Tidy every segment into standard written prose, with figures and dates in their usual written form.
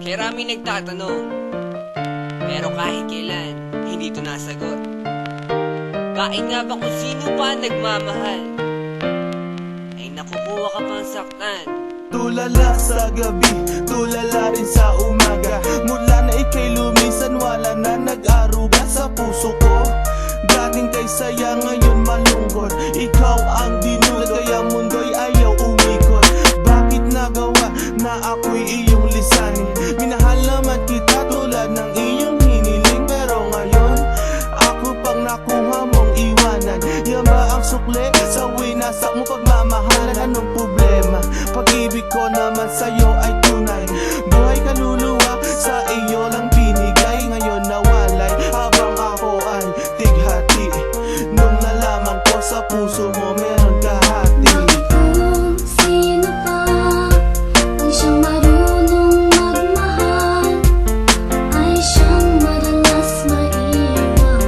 Marami nagtatanong, pero kahit kailan, hindi ito nasagot. Kain nga ba kung sino pa nagmamahal, ay nakukuha ka pang saktan. Tulala sa gabi, tulala rin sa umaga. Mula na ika'y lumisan, wala na nag-aruga sa puso ko. Dating kay saya, ngayon malungkot. Ikaw ang dinulad, kaya mundo'y ayaw umikot. Bakit nagawa na ako'y iyong lisanin? Minahal naman kita tulad ng iyong hiniling, pero ngayon ako pang nakuha mong iwanan. Yan ba ang sukle sa winasak mo pagmamahalan? Anong problema? Pag-ibig ko naman sa'yo ay tunay. Buhay kaluluwa sa iyo lang binigay. Ngayon nawalay habang ako ay tighati. Nung nalaman ko sa puso mo meron kahati. Kung sino pa ang siyang marunong magmahal, ay siyang madalas maiwan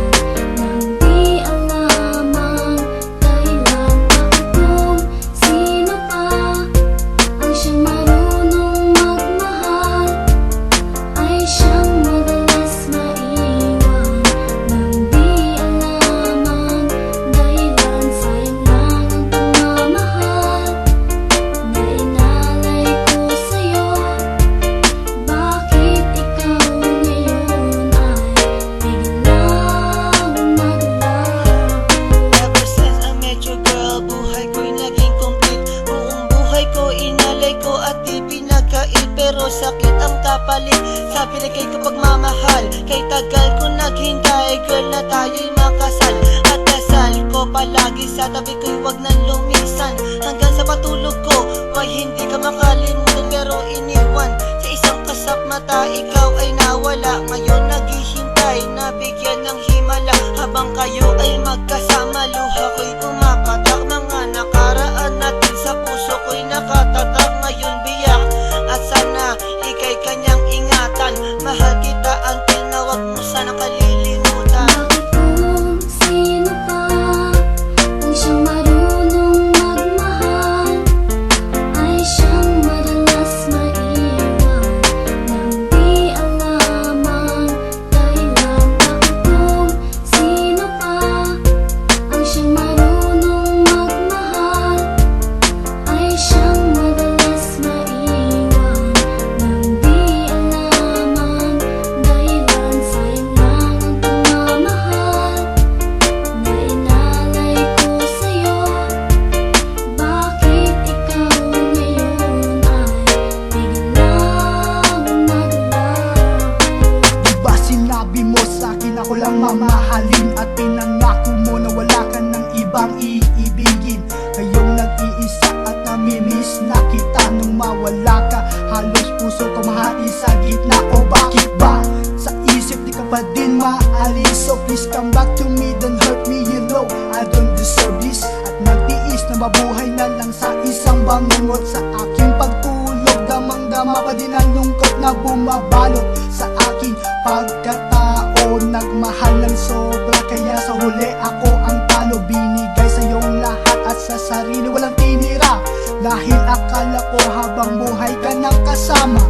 nang di alam ang dahilan. Kung sino pa ang siyang marunong magmahal, ay siyang madalas maiwan nang di alam ang dahilan. Sayang lang ang pagmamahal na inalay ko sa'yo. Bakit ikaw ngayon ay biglang naglaho? Ever since I met you, girl, buhay ko'y naging complete. Buong buhay ko inalay ko at di pinagkait, pero sakit ang kapalit. Sabi na kay kapag mamahal, kay tagal ko naghintay, girl, na tayo'y makasal. At dasal ko palagi sa tabi ko'y wag nang lumisan. Hanggang sa patulog ko, why hindi ka makalimutan, pero iniwan sa isang kasap mata. Ikaw ay nawala, ngayon naghihintay na bigyan ng himala. Habang kayo ay magkasama, luha ko'y pumapatak. Mga nakaraan natin sa puso ko'y nakatatak. Ngayon biyak at sana ika'y kanyang ingatan. Mahal kita until na wag mo sana kalilimutan. Bakit kung sino pa ang siyang marunong magmahal, ay siyang madalas maiwan nang di alam ang dahilan? Bakit kung sino pa ang siyang marunong magmahal, ay siyang madalas maiwan nang di alam ang dahilan? Sayang lang ang pagmamahal na inalay ko sa'yo. Bakit ikaw ngayon ay biglang naglaho? Diba sinabi mo sa'kin ako lang mamahalin, at pinangako mo na wala ka ng ibang iibigin. Ngayong nag-iisa at namimiss na kita. Nung mawala ka, halos puso ko mahati sa gitna. O bakit ba? Sa isip di ka pa din maalis. So please come back to me, don't hurt me, you know I don't deserve this. At nagtiis na mabuhay na lang sa isang bangungot. Sa aking pagtulog, damang-dama pa din ang lungkot na bumabalot sa aking pagkatao. Nagmahal ng sobra, kaya sa huli ako ang talo. Binigay sa iyong lahat at sa sarili walang tinira, dahil akala ko habang buhay ka nang kasama.